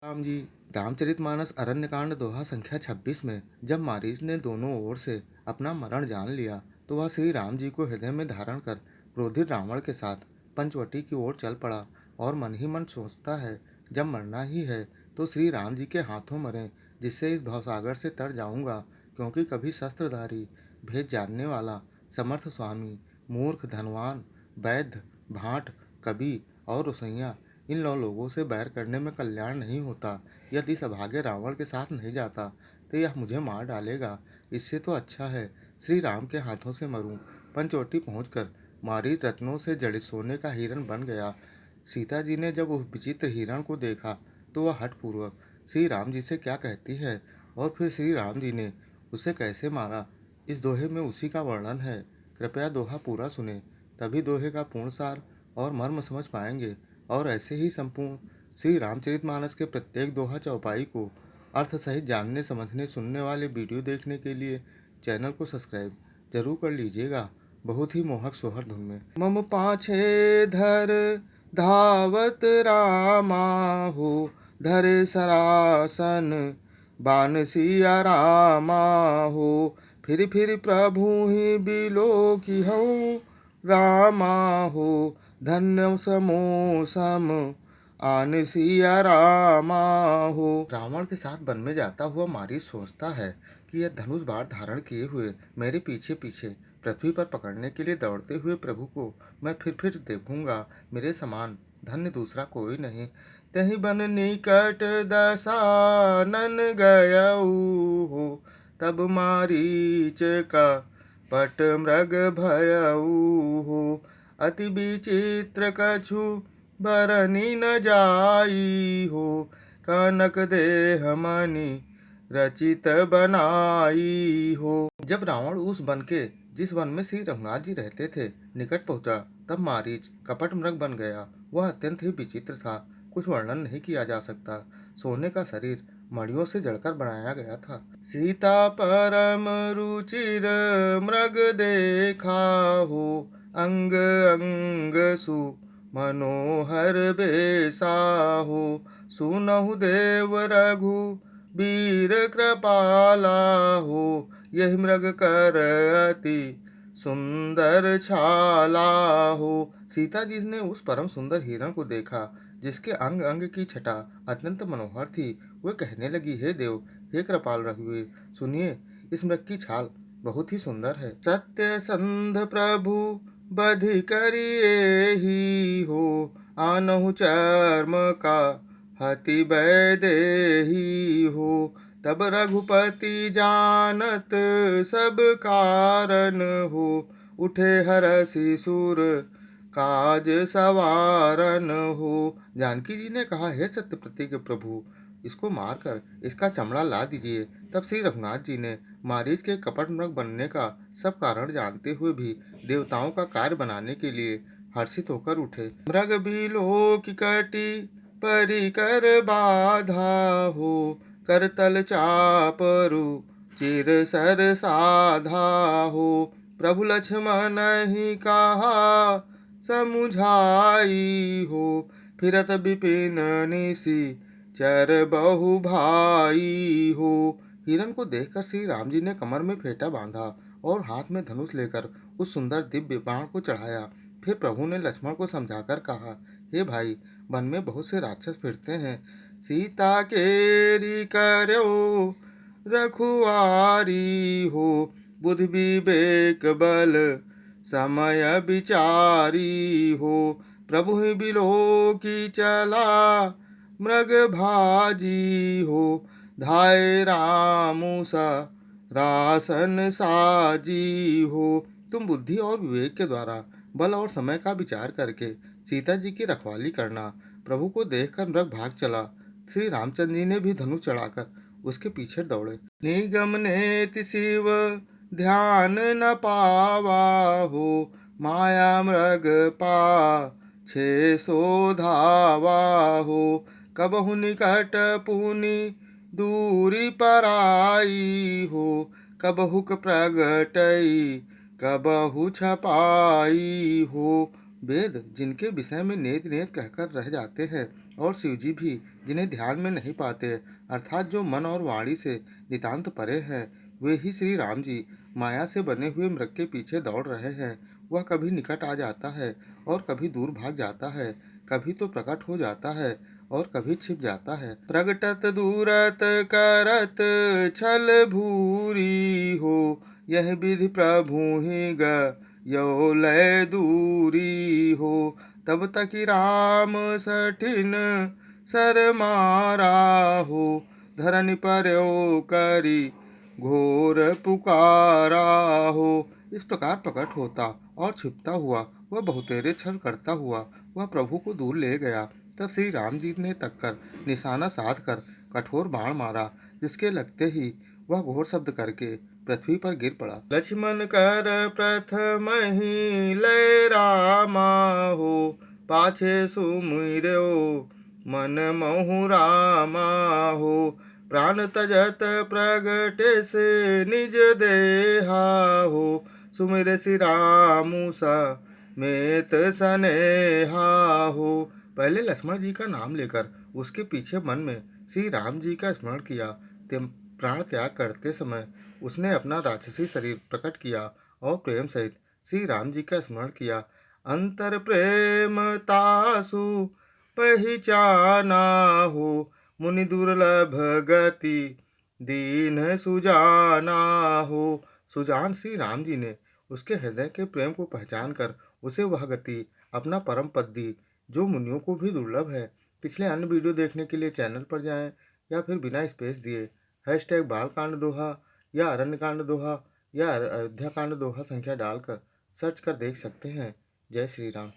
राम जी। रामचरितमानस अरण्यकांड दोहा संख्या 26 में जब मारीच ने दोनों ओर से अपना मरण जान लिया तो वह श्री राम जी को हृदय में धारण कर क्रोधित रावण के साथ पंचवटी की ओर चल पड़ा और मन ही मन सोचता है, जब मरना ही है तो श्री राम जी के हाथों मरें, जिससे इस भवसागर से तर जाऊंगा। क्योंकि कभी शस्त्रधारी, भेद जानने वाला, समर्थ स्वामी, मूर्ख, धनवान, वैद्य, भाट, कवि और रसोइया, इन 9 लोगों से बैर करने में कल्याण नहीं होता। यदि इस अभागे रावण के साथ नहीं जाता तो यह मुझे मार डालेगा। इससे तो अच्छा है श्री राम के हाथों से मरूं। पंचवटी पहुंचकर मारीच रत्नों से जड़ित सोने का हिरण बन गया। सीता जी ने जब उस विचित्र हिरण को देखा तो वह हठपूर्वक श्री राम जी से क्या कहती है और फिर श्री राम जी ने उसे कैसे मारा, इस दोहे में उसी का वर्णन है। कृपया दोहा पूरा सुने, तभी दोहे का पूर्ण सार और मर्म समझ पाएंगे। और ऐसे ही संपूर्ण श्री रामचरितमानस के प्रत्येक दोहा चौपाई को अर्थ सहित जानने, समझने, सुनने वाले वीडियो देखने के लिए चैनल को सब्सक्राइब जरूर कर लीजिएगा। बहुत ही मोहक सोहर धुन में मम पाछे धर धावत रामा हो, धरे सरासन बान सिया रामा हो। फिर प्रभु ही बिलो की हो, रामा हो धन्य समो सम आन सिया रामा हो। रावण के साथ वन में जाता हुआ मारी सोचता है कि यह धनुष बाण धारण किए हुए मेरे पीछे पीछे पृथ्वी पर पकड़ने के लिए दौड़ते हुए प्रभु को मैं फिर देखूंगा। मेरे समान धन्य दूसरा कोई नहीं। तही बन निकट दसानन गयऊ हो, तब मारीच का पट मृग भयऊ हो। अति विचित्र कछु बरनी न जाई हो, कनक देह मणि रचित बनाई हो। जब रावण उस वन के जिस वन में श्री रघुनाथ जी रहते थे निकट पहुंचा, तब मारीच कपट मृग बन गया। वह अत्यंत ही विचित्र था, कुछ वर्णन नहीं किया जा सकता। सोने का शरीर मणियों से जड़कर बनाया गया था। सीता परम रुचिर मृग देखा हो, अंग अंग सु मनोहर बेसा हो। सुनहु देव रघु वीर कृपाला हो, यही मृग कर अति सुंदर छाला हो। सीता जी ने उस परम सुंदर हिरण को देखा जिसके अंग अंग की छटा अत्यंत मनोहर थी। वे कहने लगी, हे देव, हे कृपाल रघुवीर, सुनिए, इस मृग की छाल बहुत ही सुंदर है। सत्य संध प्रभु बधि करिए ही हो, आनहु चर्म का हति वैदेही हो। तब रघुपति जानत सब कारण हो, उठे हरषि सुर काज सवारन हो। जानकी जी ने कहा, हे सत्यप्रति के प्रभु, इसको मारकर इसका चमड़ा ला दीजिए। तब श्री रघुनाथ जी ने मारीच के कपट मृग बनने का सब कारण जानते हुए भी देवताओं का कार्य बनाने के लिए हर्षित होकर उठे। मृग भी लोक कटी परिकर बाधा हो, करतल चापरु चिर सर साधा हो। प्रभु लक्ष्मण ही कहा समुझाई हो, फिरत विपिन निशि चर बहु भाई हो। हिरण को देखकर श्री राम जी ने कमर में फेंटा बांधा और हाथ में धनुष लेकर उस सुंदर दिव्य बाण को चढ़ाया। फिर प्रभु ने लक्ष्मण को समझाकर कहा, हे भाई, वन में बहुत से राक्षस फिरते हैं, सीता केरी कर्यो रखुआरी हो। बुद्धि विवेक बल समय विचारी हो, प्रभु ही बिलो की चला मृग भाजी हो। धाय रामुसा रासन साजी हो। तुम बुद्धि और विवेक के द्वारा बल और समय का विचार करके सीता जी की रखवाली करना। प्रभु को देखकर मृग भाग चला। श्री रामचंद्र जी ने भी धनुष चढ़ाकर उसके पीछे दौड़े। निगम नेति शिव ध्यान न पावा हो, माया मृग पा छे सो धावा हो। कबहु निकट पुनि दूरी पराई हो, कबहु प्रगटई कबहु छपाई हो। वेद जिनके विषय में नेत नेत कहकर रह जाते हैं और शिवजी भी, जिन्हें ध्यान में नहीं पाते, अर्थात जो मन और वाणी से नितांत परे है, वे ही श्री राम जी माया से बने हुए मृग के पीछे दौड़ रहे हैं। वह कभी निकट आ जाता है और कभी दूर भाग जाता है, कभी तो प्रकट हो जाता है और कभी छिप जाता है। प्रगटत दूरत करत छल भूरी हो, यह विधि प्रभु ही ग यो लय दूरी हो। तब तक राम सठिन सर मारा हो, धरन पर्यो करी घोर पुकारा हो। इस प्रकार प्रकट होता और छिपता हुआ वह बहुतेरे छल करता हुआ वह प्रभु को दूर ले गया। तब श्री राम जी ने तक्कर निशाना साध कर कठोर बाण मारा, जिसके लगते ही वह घोर शब्द करके पृथ्वी पर गिर पड़ा। लक्ष्मण कर प्रथम ही लय रामा हो, पाछे सुमिर्यो मन महु रामा हो। प्राण तजत प्रगटे से निज देहा हो, सुमिर श्री रामू सा मेत स्नेहा हो। पहले लक्ष्मण जी का नाम लेकर उसके पीछे मन में श्री राम जी का स्मरण किया। प्राण त्याग करते समय उसने अपना राक्षसी शरीर प्रकट किया और प्रेम सहित श्री राम जी का स्मरण किया। अंतर प्रेम तासु पहचाना हो, मुनि दुर्लभ गति दीन सुजाना हो। सुजान श्री राम जी ने उसके हृदय के प्रेम को पहचान कर उसे वह गति अपना परम पद दी, जो मुनियों को भी दुर्लभ है। पिछले अन्य वीडियो देखने के लिए चैनल पर जाएं या फिर बिना स्पेस दिए #बालकांड दोहा या अरण्यकांड दोहा या अयोध्या कांड दोहा संख्या डालकर सर्च कर देख सकते हैं। जय श्री राम।